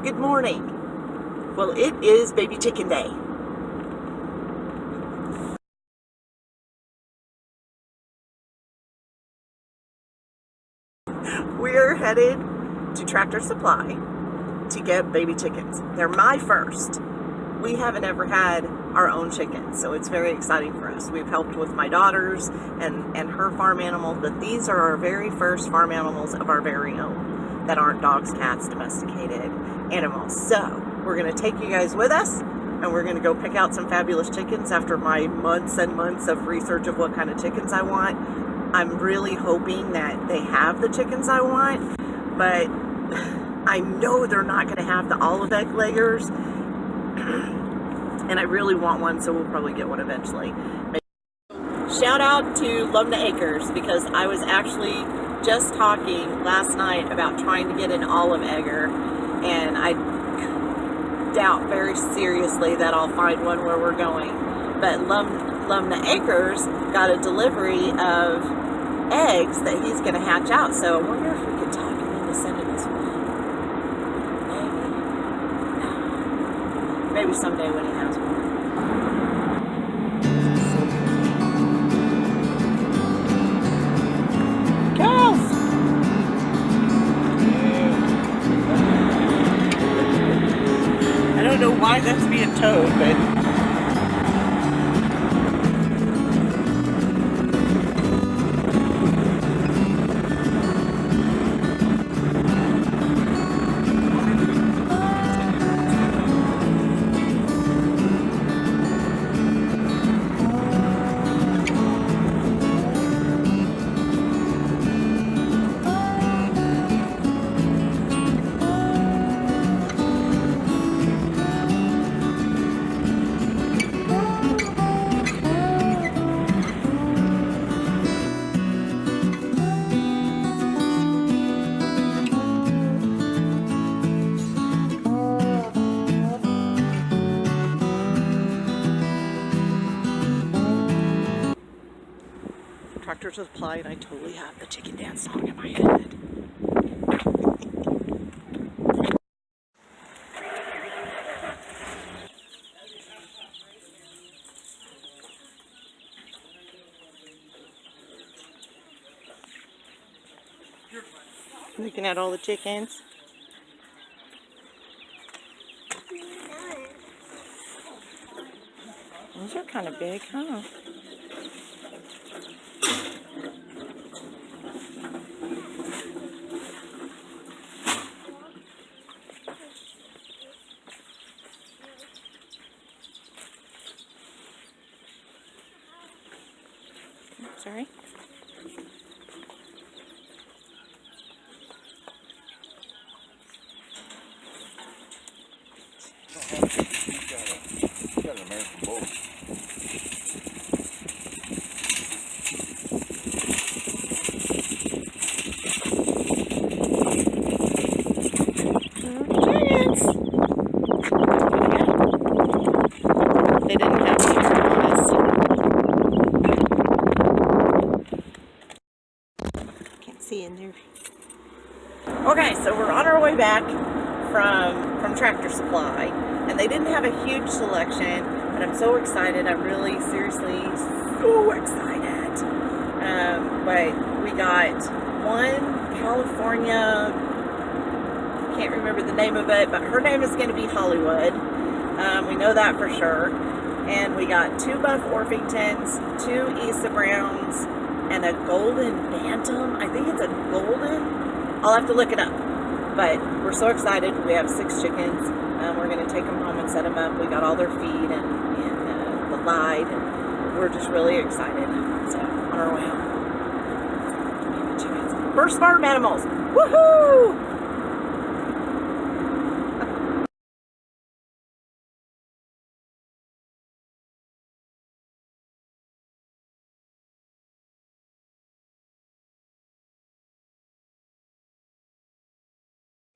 Good morning. Well, it is baby chicken day. We're headed to Tractor Supply to get baby chickens. They're my first. We haven't ever had our own chickens, so it's very exciting for us. We've helped with my daughters and her farm animals, but these are our very first farm animals of our very own that aren't dogs, cats, domesticated animals. So we're going to take you guys with us, and we're going to go pick out some fabulous chickens after my months and months of research of what kind of chickens I want. I'm really hoping that they have the chickens I want, but I know they're not going to have the olive egg layers, and I really want one, so we'll probably get one eventually. Shout out to Lumna Acres, because I was actually just talking last night about trying to get an olive egger, and I doubt very seriously that I'll find one where we're going. But Lumna Acres got a delivery of eggs that he's going to hatch out, so I wonder if we could talk him into sending us one. Maybe someday when he has one. Cows! I don't know why that's being towed, but Tractor Supply, and I totally have the chicken dance song in my head. Looking at all the chickens. Those are kind of big, huh? Sorry. Got an American bull. They didn't have to hear this. Can't see in there. Okay, so we're on our way back from Tractor Supply, and they didn't have a huge selection, but I'm so excited. I'm really, seriously, so excited. But we got one California, can't remember the name of it, but her name is going to be Hollywood. We know that for sure. And we got 2 Buff Orpingtons, 2 Isa Browns, and a golden bantam. I think it's a golden. I'll have to look it up. But we're so excited. We have 6 chickens. We're going to take them home and set them up. We got all their feed and the light, and we're just really excited. So, on our way home. Chickens. First farm animals. Woohoo!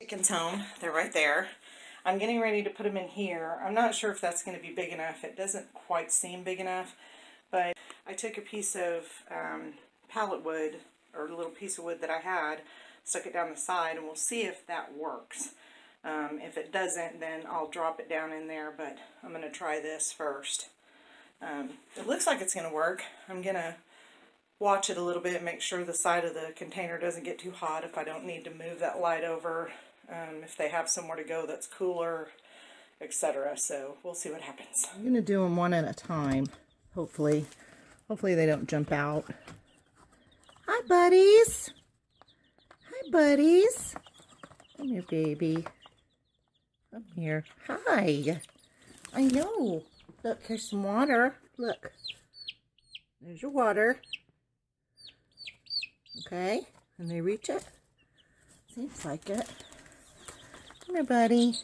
Chickens home. They're right there. I'm getting ready to put them in here. I'm not sure if that's going to be big enough. It doesn't quite seem big enough, but I took a piece of pallet wood, or a little piece of wood that I had, stuck it down the side, and we'll see if that works. If it doesn't, then I'll drop it down in there, but I'm going to try this first. It looks like it's going to work. I'm going to watch it a little bit, make sure the side of the container doesn't get too hot, if I don't need to move that light over, if they have somewhere to go that's cooler, etc. So we'll see what happens. I'm going to do them one at a time, hopefully. Hopefully they don't jump out. Hi, buddies. Hi, buddies. Come here, baby. Come here. Hi. I know. Look, here's some water. Look. There's your water. Okay. Can they reach it? Seems like it. Come here, buddy.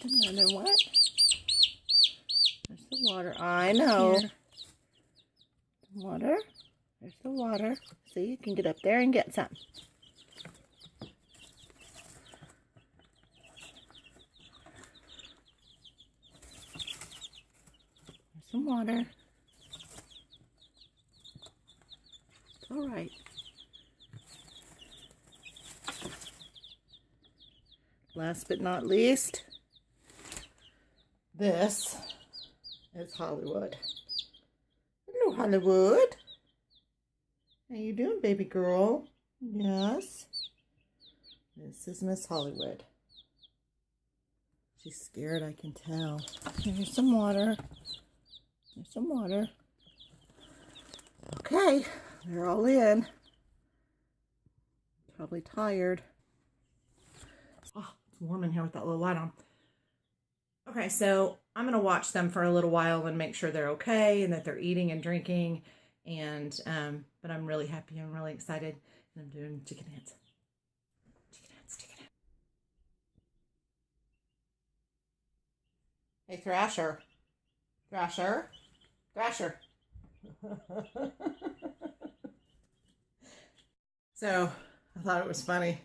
Another one. There's the water. I know. Here. Water. There's the water. See, you can get up there and get some. There's some water. It's all right. Last but not least, this is Hollywood. Hello, Hollywood. How you doing, baby girl? Yes. This is Miss Hollywood. She's scared, I can tell. Here's some water. There's some water. Okay, they're all in. Probably tired. Oh, it's warm in here with that little light on. Okay, so I'm going to watch them for a little while and make sure they're okay and that they're eating and drinking. And, but I'm really happy. I'm really excited. And I'm doing chicken dance. Chicken dance, chicken dance. Hey, Thrasher. Thrasher. Thrasher. So, I thought it was funny.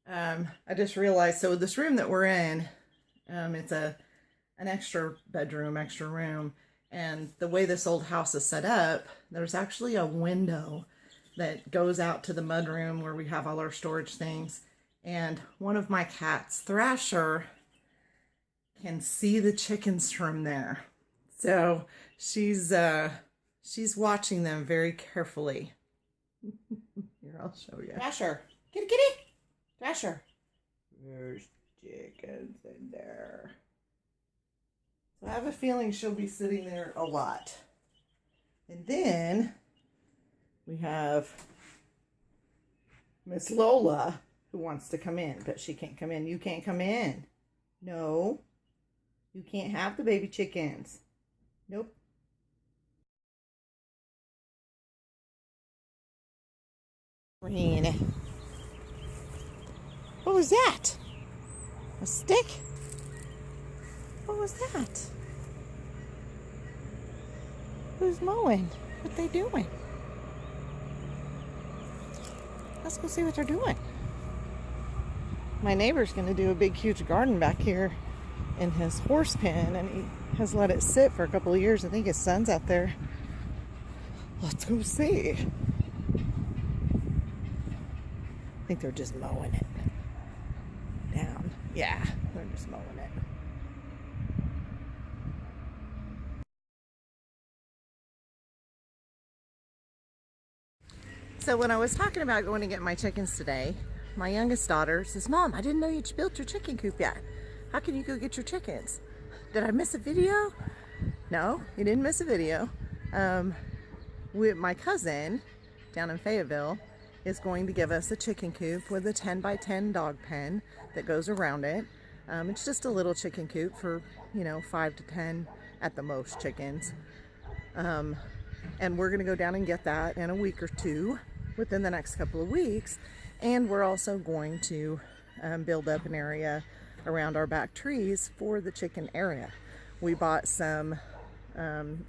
I just realized, so this room that we're in, it's an extra bedroom, extra room. And the way this old house is set up, there's actually a window that goes out to the mudroom where we have all our storage things. And one of my cats, Thrasher, can see the chickens from there. So she's watching them very carefully. Here, I'll show you. Thrasher, kitty, kitty. Thrasher. There's chickens in there. So I have a feeling she'll be sitting there a lot. And then we have Miss Lola, who wants to come in, but she can't come in. You can't come in. No. You can't have the baby chickens. Nope. Green. What was that? A stick? What was that? Who's mowing? What are they doing? Let's go see what they're doing. My neighbor's going to do a big, huge garden back here in his horse pen, and he has let it sit for a couple of years. I think his son's out there. Let's go see. I think they're just mowing it down. Yeah, they're just mowing it. So when I was talking about going to get my chickens today, my youngest daughter says, "Mom, I didn't know you'd built your chicken coop yet. How can you go get your chickens?" Did I miss a video? No, you didn't miss a video. My cousin down in Fayetteville is going to give us a chicken coop with a 10 by 10 dog pen that goes around it. It's just a little chicken coop for, 5 to 10 at the most chickens. And we're going to go down and get that in a week or two, within the next couple of weeks. And we're also going to build up an area around our back trees for the chicken area. We bought some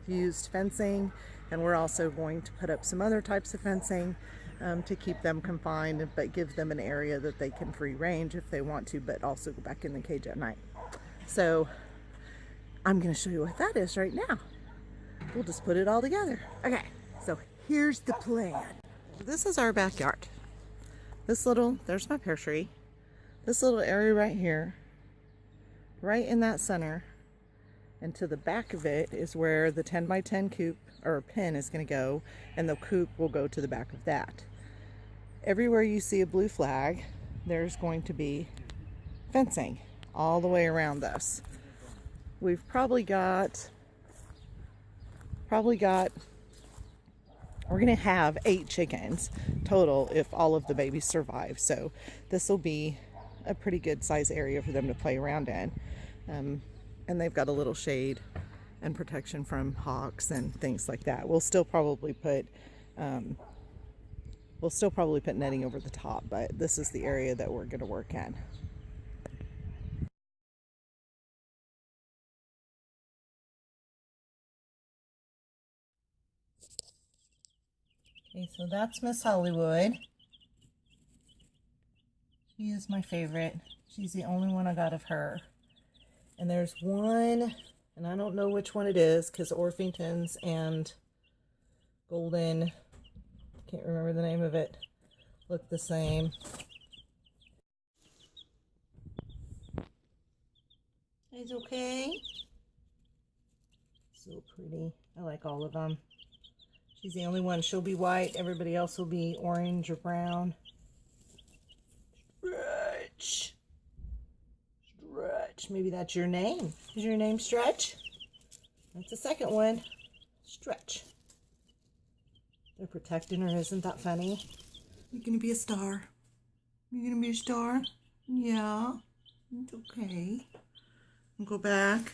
used fencing, and we're also going to put up some other types of fencing to keep them confined, but give them an area that they can free range if they want to, but also go back in the cage at night. So I'm going to show you what that is right now. We'll just put it all together. Okay, so here's the plan. This is our backyard. There's my pear tree. This little area right here, right in that center, and to the back of it is where the 10 by 10 coop or pen is going to go, and the coop will go to the back of that. Everywhere you see a blue flag, there's going to be fencing all the way around this. We've probably got we're going to have 8 chickens total if all of the babies survive. So this will be a pretty good size area for them to play around in. And they've got a little shade and protection from hawks and things like that. We'll still probably put netting over the top, but this is the area that we're going to work in. Okay, so that's Miss Hollywood. She is my favorite. She's the only one I got of her. And there's one, and I don't know which one it is because Orpingtons and Golden, can't remember the name of it, look the same. It's okay. So pretty. I like all of them. She's the only one. She'll be white. Everybody else will be orange or brown. Stretch. Stretch. Maybe that's your name. Is your name Stretch? That's the second one. Stretch. They're protecting her. Isn't that funny? You're going to be a star. You're going to be a star? Yeah. It's okay. I'll go back.